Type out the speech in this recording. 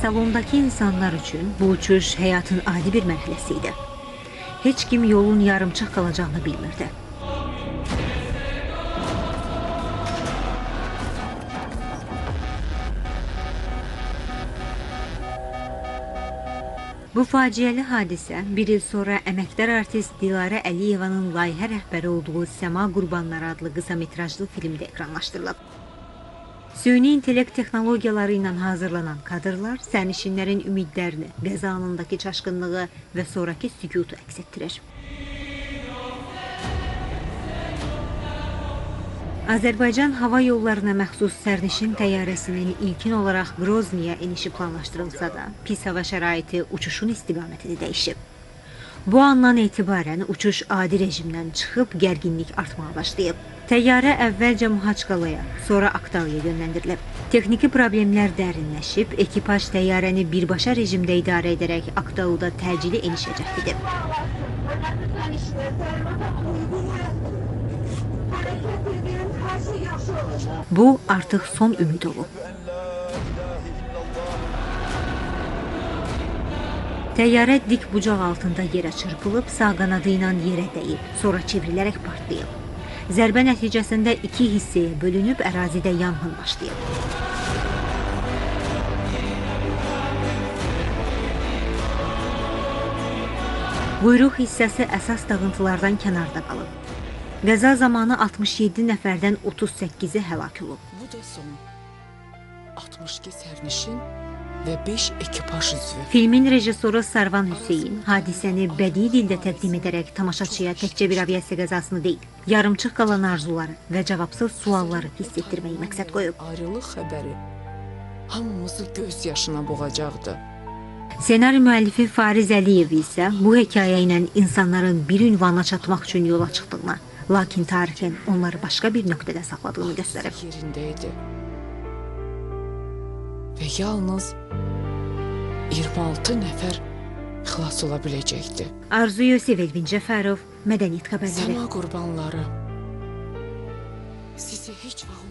Salondakı insanlar üçün bu uçuş həyatın adi bir mərhələsi idi. Heç kim yolun yarımçıq qalacağını bilmirdi. Bu faciəli hadisə bir il sonra əməkdar artist Dilarə Əliyevanın layihə rəhbəri olduğu Səma Qurbanları adlı qısa metrajlı filmdə ekranlaşdırılıb. Süni intellekt texnologiyaları ilə hazırlanan kadrlar sərnişinlərin ümidlərini, qəza anındakı çaşqınlığı və sonraki sükutu əks etdirir. Azərbaycan hava yollarına məxsus sərnişin təyyarəsinin ilkin olaraq Qrozniyə enişi planlaşdırılsa da, pis hava şəraiti uçuşun istiqamətini dəyişib. Bu andan etibarən uçuş adi rejimdən çıxıb gərginlik artmağa başlayıb. Təyyarə əvvəlcə Muhaçqalaya, sonra Aktauya yönləndirilib. Texniki problemlər dərinləşib, ekipaj təyyarəni birbaşa rejimdə idarə edərək Aktauda təcili enişə cəhd edib. Bu artıq son ümid olub. Təyyarə dik bucaq altında yerə çırpılıb, sağ qanadı ilə yerə dəyib, sonra çevrilərək partlayıb. Zərbə nəticəsində iki hissəyə bölünüb, ərazidə yanğın başlayıb. Quyruq hissəsi əsas dağıntılardan kənarda qalıb. Qəza zamanı 67 nəfərdən 38-i həlak olub. Bu da son 62 sərnişin və 5 ekipaj üzvü. Filmin rejissoru Sarvan Hüseyin hadisəni bədii dildə təqdim edərək tamaşaçıya təkcə bir aviasiya qəzasını deyil, yarımçıq qalan arzuları və cavabsız sualları hiss etdirməyi məqsəd qoyub. Ayrılıq xəbəri hamımızı göz yaşına boğacaqdı. Senari müəllifi Fariz Əliyev isə bu hekayə ilə insanların bir ünvana çatmaq üçün yola çıxdığını, lakin tarixin onları başqa bir nöqtədə saxladığını göstərib. Yerindəydi. Və yalnız 26 nəfər xilas ola biləcəkdi. Arzu Yusif, Elvin Cəfərov, Mədəniyyət xəbərləri. Səma Qurbanları. Sizi heç vaxt